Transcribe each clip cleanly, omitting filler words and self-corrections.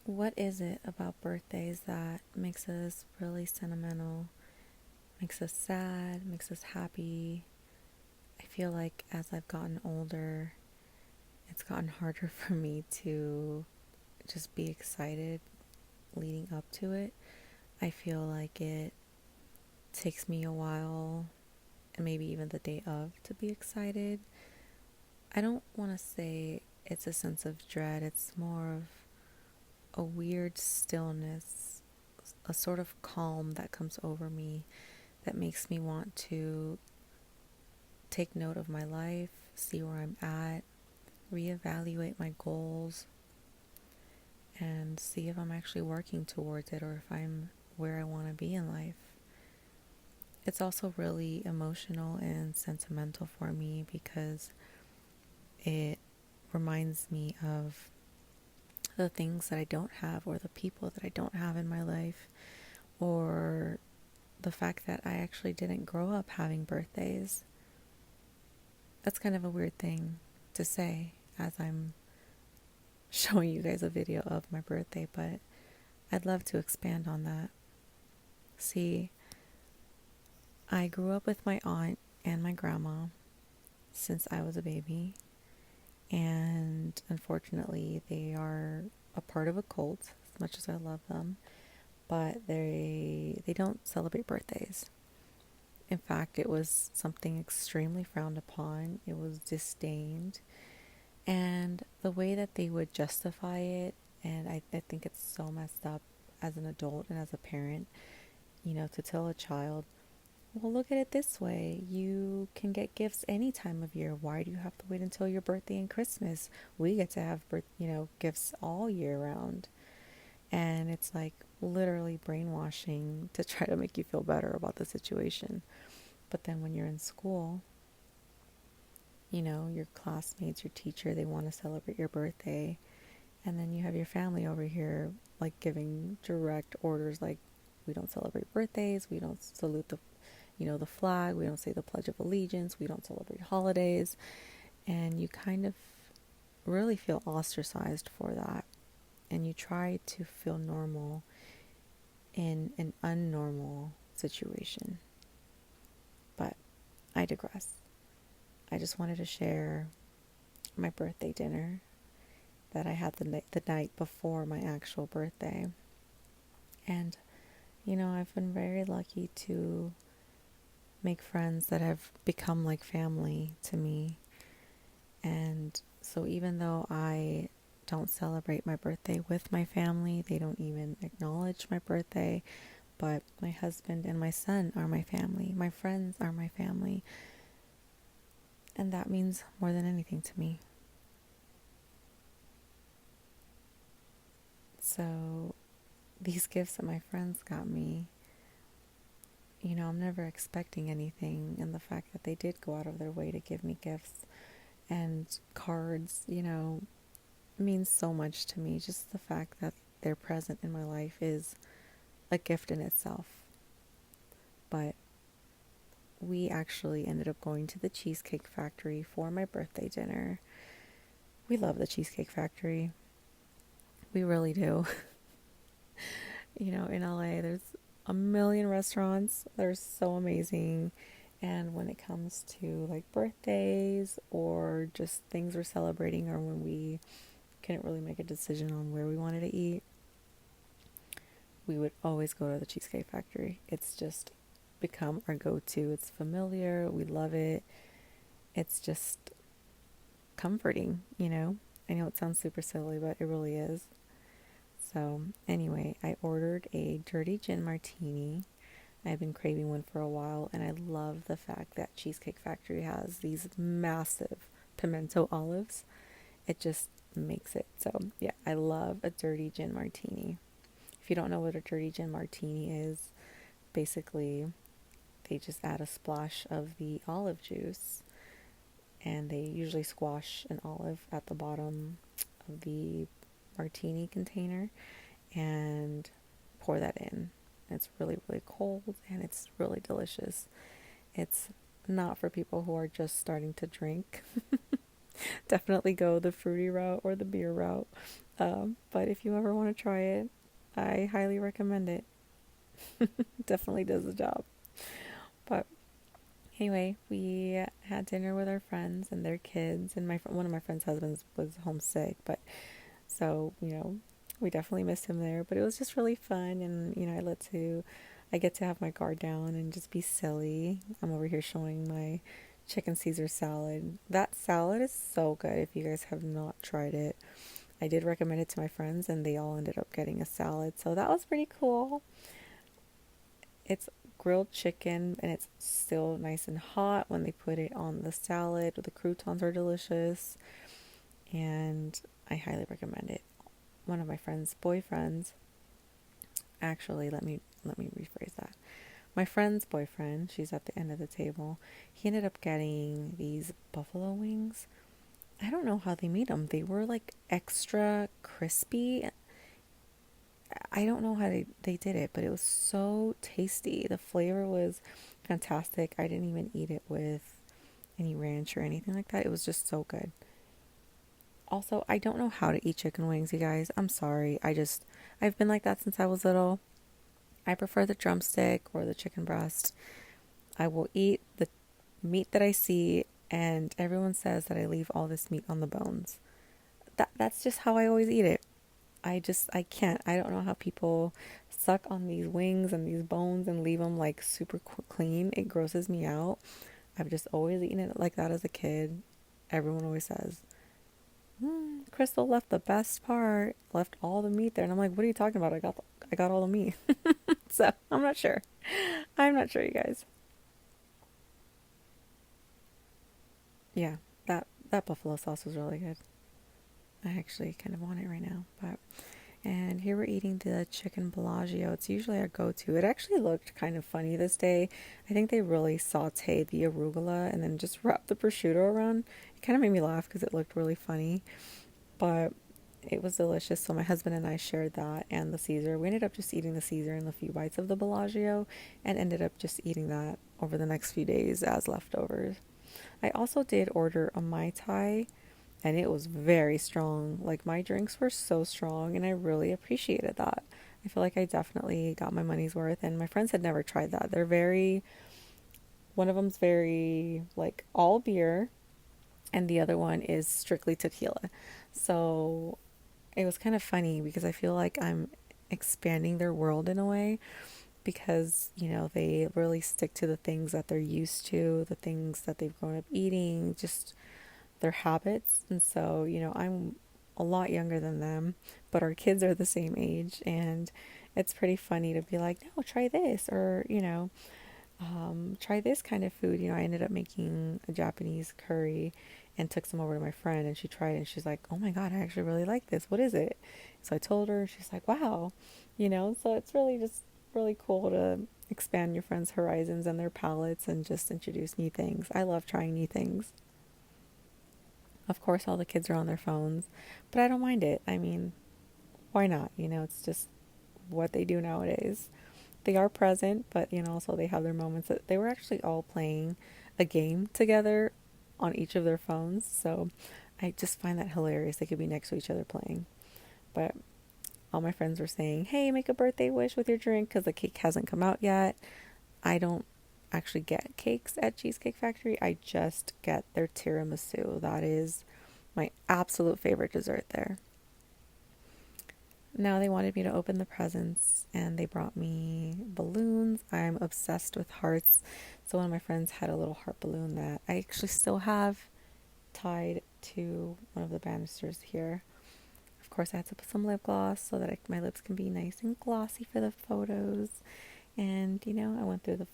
What is it about birthdays that makes us really sentimental, makes us sad, makes us happy? I feel like as I've gotten older, it's gotten harder for me to just be excited leading up to it. I feel like it takes me a while, and maybe even the day of, to be excited. I don't want to say it's a sense of dread, it's more of a weird stillness, a sort of calm that comes over me that makes me want to take note of my life, see where I'm at, reevaluate my goals, and see if I'm actually working towards it or if I'm where I want to be in life. It's also really emotional and sentimental for me because it reminds me of the things that I don't have or the people that I don't have in my life, or the fact that I actually didn't grow up having birthdays. That's kind of a weird thing to say as I'm showing you guys a video of my birthday, but I'd love to expand on that. See, I grew up with my aunt and my grandma since I was a baby, and unfortunately, they are a part of a cult, as much as I love them, but they don't celebrate birthdays. In fact, it was something extremely frowned upon. It was disdained. And the way that they would justify it, and I think it's so messed up as an adult and as a parent, to tell a child, well, look at it this way. You can get gifts any time of year. Why do you have to wait until your birthday and Christmas? We get to have, gifts all year round. And it's like literally brainwashing to try to make you feel better about the situation. But then when you're in school, your classmates, your teacher, they want to celebrate your birthday. And then you have your family over here, like giving direct orders, like, we don't celebrate birthdays, we don't salute the flag, we don't say the Pledge of Allegiance, we don't celebrate holidays. And you kind of really feel ostracized for that. And you try to feel normal in an unnormal situation. But I digress. I just wanted to share my birthday dinner that I had the night before my actual birthday. And, I've been very lucky to make friends that have become like family to me. And so even though I don't celebrate my birthday with my family, they don't even acknowledge my birthday, but my husband and my son are my family. My friends are my family. And that means more than anything to me. So these gifts that my friends got me, I'm never expecting anything. And the fact that they did go out of their way to give me gifts and cards, means so much to me. Just the fact that they're present in my life is a gift in itself. But we actually ended up going to the Cheesecake Factory for my birthday dinner. We love the Cheesecake Factory. We really do. In LA, there's a million restaurants that are so amazing. And when it comes to like birthdays or just things we're celebrating, or when we couldn't really make a decision on where we wanted to eat, we would always go to the Cheesecake Factory. It's just become our go-to. It's familiar. We love it. It's just comforting. I know it sounds super silly, but it really is. So anyway, I ordered a dirty gin martini. I've been craving one for a while, and I love the fact that Cheesecake Factory has these massive pimento olives. It just makes it. So yeah, I love a dirty gin martini. If you don't know what a dirty gin martini is, basically they just add a splash of the olive juice, and they usually squash an olive at the bottom of the martini container and pour that in. It's really, really cold, and it's really delicious. It's not for people who are just starting to drink. Definitely go the fruity route or the beer route. But if you ever want to try it, I highly recommend it. Definitely does the job. But anyway, we had dinner with our friends and their kids, and one of my friends' husbands was homesick, but so we definitely missed him there. But it was just really fun, and I get to have my guard down and just be silly. I'm over here showing my chicken Caesar salad. That salad is so good. If you guys have not tried it, I did recommend it to my friends, and they all ended up getting a salad, so that was pretty cool. It's grilled chicken and it's still nice and hot when they put it on the salad. The croutons are delicious and I highly recommend it. One of my friend's boyfriends, actually, let me rephrase that. My friend's boyfriend, she's at the end of the table, he ended up getting these buffalo wings. I don't know how they made them. They were like extra crispy. I don't know how they did it, but it was so tasty. The flavor was fantastic. I didn't even eat it with any ranch or anything like that. It was just so good. Also, I don't know how to eat chicken wings, you guys. I'm sorry. I've been like that since I was little. I prefer the drumstick or the chicken breast. I will eat the meat that I see, and everyone says that I leave all this meat on the bones. That's just how I always eat it. I can't. I don't know how people suck on these wings and these bones and leave them like super clean. It grosses me out. I've just always eaten it like that as a kid. Everyone always says, Crystal left the best part, left all the meat there. And I'm like, what are you talking about? I got all the meat. So I'm not sure. I'm not sure, you guys. Yeah, that buffalo sauce was really good. I actually kind of want it right now, but and here we're eating the chicken Bellagio. It's usually our go-to. It actually looked kind of funny this day. I think they really sauteed the arugula and then just wrapped the prosciutto around. It kind of made me laugh because it looked really funny, but it was delicious. So my husband and I shared that and the Caesar. We ended up just eating the Caesar and a few bites of the Bellagio and ended up just eating that over the next few days as leftovers. I also did order a Mai Tai and it was very strong. Like my drinks were so strong and I really appreciated that. I feel like I definitely got my money's worth and my friends had never tried that. One of them's very like all beer and the other one is strictly tequila. So it was kind of funny because I feel like I'm expanding their world in a way because, they really stick to the things that they're used to, the things that they've grown up eating, just their habits. And so, I'm a lot younger than them, but our kids are the same age. And it's pretty funny to be like, no, try this, or, try this kind of food. I ended up making a Japanese curry and took some over to my friend and she tried it and she's like, oh my God, I actually really like this. What is it? So I told her, she's like, wow, so it's really just really cool to expand your friends' horizons and their palates and just introduce new things. I love trying new things. Of course, all the kids are on their phones, but I don't mind it. I mean, why not? It's just what they do nowadays. They are present, but also they have their moments that they were actually all playing a game together on each of their phones. So I just find that hilarious. They could be next to each other playing. But all my friends were saying, hey, make a birthday wish with your drink because the cake hasn't come out yet. I don't actually get cakes at Cheesecake Factory. I just get their tiramisu. That is my absolute favorite dessert there. Now they wanted me to open the presents and they brought me balloons. I'm obsessed with hearts. So one of my friends had a little heart balloon that I actually still have tied to one of the banisters here. Of course, I had to put some lip gloss so that my lips can be nice and glossy for the photos. And, I went through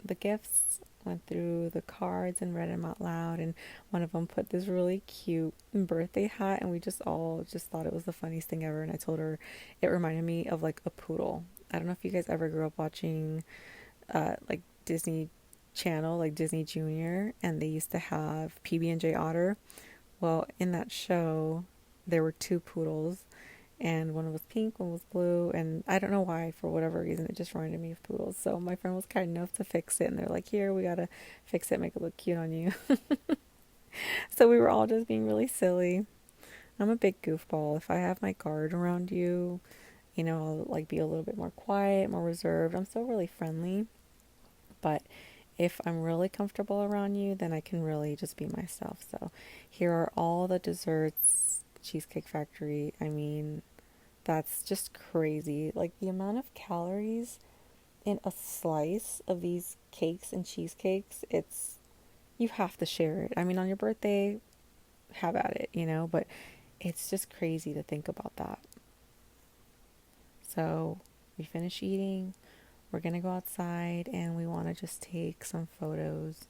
the gifts, went through the cards and read them out loud. And one of them put this really cute birthday hat and we just all just thought it was the funniest thing ever. And I told her it reminded me of like a poodle. I don't know if you guys ever grew up watching like Disney Channel, like Disney Junior, and they used to have PB&J Otter. Well, in that show, there were two poodles and one was pink, one was blue, and I don't know why, for whatever reason, it just reminded me of poodles. So my friend was kind enough to fix it, and they're like, here, we gotta fix it, make it look cute on you. So we were all just being really silly. I'm a big goofball. If I have my guard around you, I'll like be a little bit more quiet, more reserved. I'm still really friendly, but if I'm really comfortable around you, then I can really just be myself. So here are all the desserts, Cheesecake Factory. I mean, that's just crazy. Like the amount of calories in a slice of these cakes and cheesecakes, you have to share it. I mean, on your birthday, have at it, but it's just crazy to think about that. So we finish eating, we're gonna go outside, and we want to just take some photos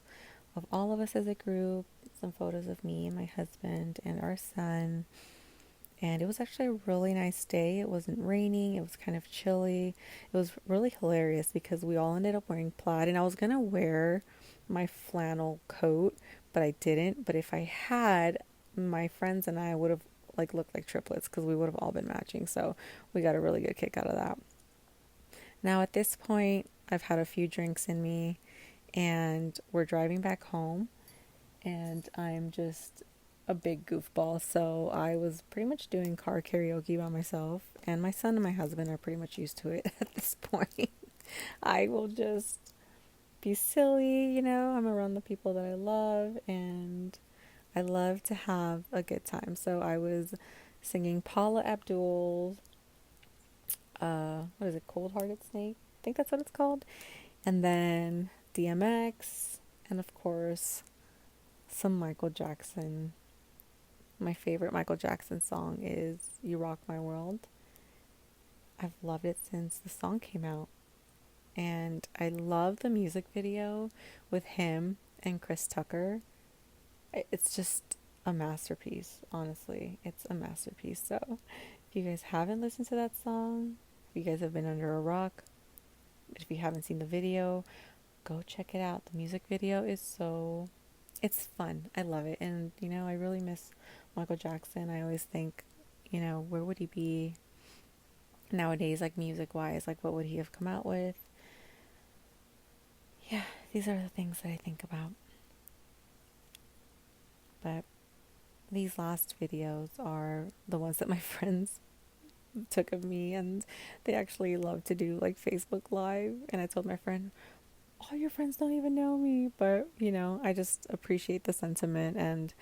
of all of us as a group, some photos of me and my husband and our son. And it was actually a really nice day. It wasn't raining, it was kind of chilly. It was really hilarious because we all ended up wearing plaid, and I was gonna wear my flannel coat, but I didn't. But if I had, my friends and I would have like looked like triplets because we would have all been matching. So we got a really good kick out of that. Now at this point, I've had a few drinks in me, and we're driving back home, and I'm just a big goofball. So I was pretty much doing car karaoke by myself, and my son and my husband are pretty much used to it at this point. I will just be silly. I'm around the people that I love, and I love to have a good time. So I was singing Paula Abdul, what is it, Cold Hearted Snake? I think that's what it's called. And then DMX, and of course, some Michael Jackson. My favorite Michael Jackson song is You Rock My World. I've loved it since the song came out. And I love the music video with him and Chris Tucker. It's just a masterpiece, honestly. It's a masterpiece. So if you guys haven't listened to that song, if you guys have been under a rock, if you haven't seen the video, go check it out. The music video is it's fun. I love it. And, I really miss Michael Jackson. I always think, where would he be nowadays, like music wise? Like, what would he have come out with? Yeah, these are the things that I think about. But these last videos are the ones that my friends took of me, and they actually love to do like Facebook Live. And I told my friend, all your friends don't even know me, but I just appreciate the sentiment and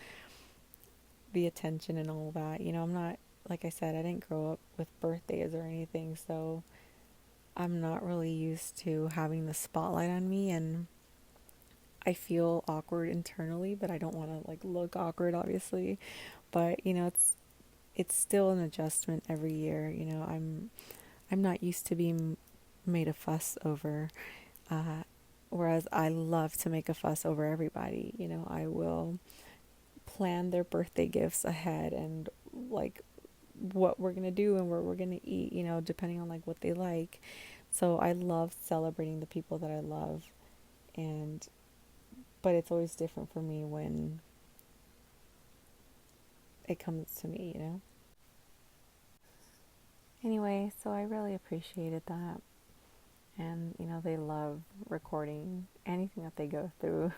the attention and all that. I'm not, like I said, I didn't grow up with birthdays or anything, so I'm not really used to having the spotlight on me, and I feel awkward internally, but I don't want to like look awkward, obviously. But it's still an adjustment every year. I'm not used to being made a fuss over. Whereas I love to make a fuss over everybody. I will plan their birthday gifts ahead, and like what we're gonna do and where we're gonna eat, depending on like what they like. So I love celebrating the people that I love, and but it's always different for me when it comes to me. Anyway, so I really appreciated that. And, they love recording anything that they go through.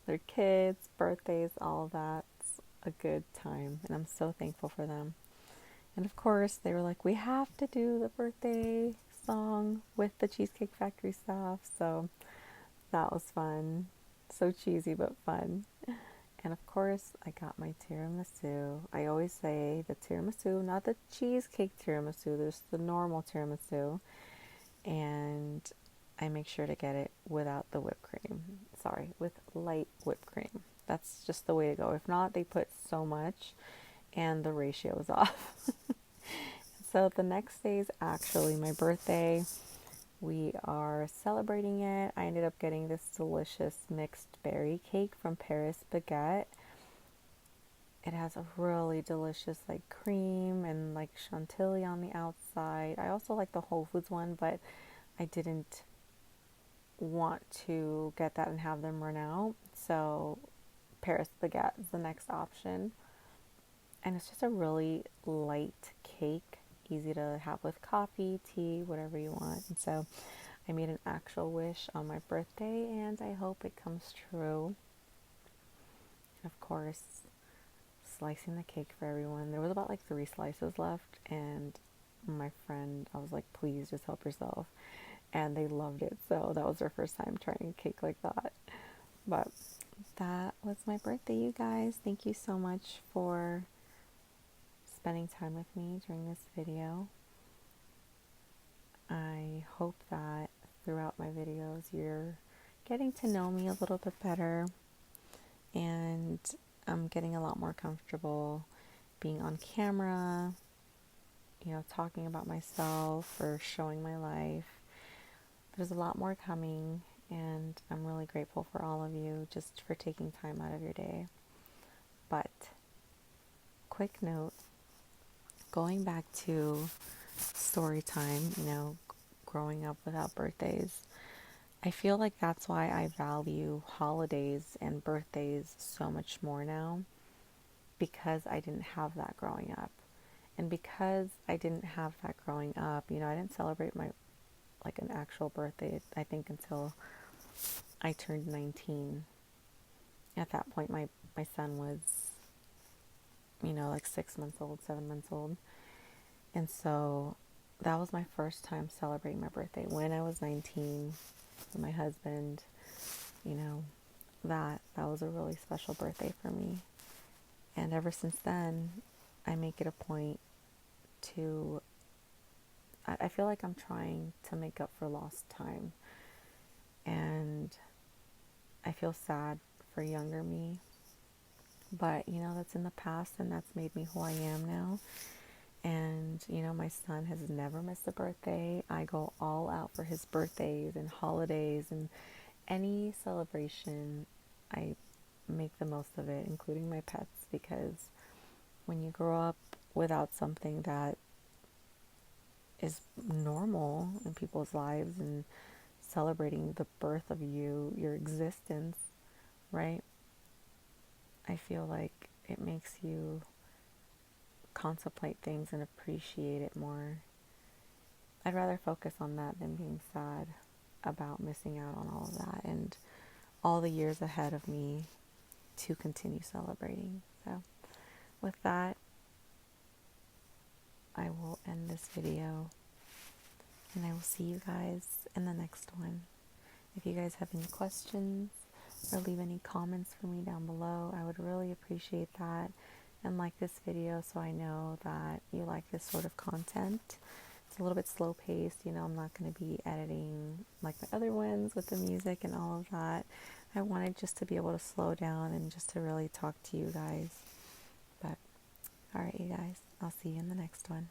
Their kids, birthdays, all that's a good time. And I'm so thankful for them. And of course, they were like, we have to do the birthday song with the Cheesecake Factory staff. So that was fun. So cheesy, but fun. And of course, I got my tiramisu. I always say the tiramisu, not the cheesecake tiramisu. There's the normal tiramisu. And I make sure to get it without the whipped cream. Sorry, with light whipped cream. That's just the way to go. If not, they put so much and the ratio is off. So the next day is actually my birthday. We are celebrating it. I ended up getting this delicious mixed berry cake from Paris Baguette. It has a really delicious like cream and like chantilly on the outside. I also like the Whole Foods one, but I didn't want to get that and have them run out. So Paris Baguette is the next option. And it's just a really light cake, easy to have with coffee, tea, whatever you want. And so I made an actual wish on my birthday, and I hope it comes true. of course, slicing the cake for everyone. There was about like 3 slices left, and my friend, I was like, please just help yourself. And they loved it. So that was their first time trying a cake like that. But that was my birthday, you guys. Thank you so much for spending time with me during this video. I hope that throughout my videos you're getting to know me a little bit better, and I'm getting a lot more comfortable being on camera, talking about myself or showing my life. There's a lot more coming, and I'm really grateful for all of you just for taking time out of your day. But quick note, going back to story time, growing up without birthdays, I feel like that's why I value holidays and birthdays so much more now, because I didn't have that growing up. And because I didn't have that growing up, I didn't celebrate my an actual birthday, I think, until I turned 19. At that point, my son was, 6 months old, 7 months old. And so that was my first time celebrating my birthday when I was 19 with my husband. That was a really special birthday for me. And ever since then, I make it a point to, I feel like I'm trying to make up for lost time. And I feel sad for younger me. But, that's in the past, and that's made me who I am now. And, my son has never missed a birthday. I go all out for his birthdays and holidays, and any celebration, I make the most of it, including my pets, because when you grow up without something that is normal in people's lives and celebrating the birth of your existence, right? I feel like it makes you contemplate things and appreciate it more. I'd rather focus on that than being sad about missing out on all of that and all the years ahead of me to continue celebrating. So with that, I will end this video, and I will see you guys in the next one. If you guys have any questions or leave any comments for me down below, I would really appreciate that. And like this video so I know that you like this sort of content. It's a little bit slow paced, I'm not going to be editing like my other ones with the music and all of that. I wanted just to be able to slow down and just to really talk to you guys. But alright, you guys, I'll see you in the next one.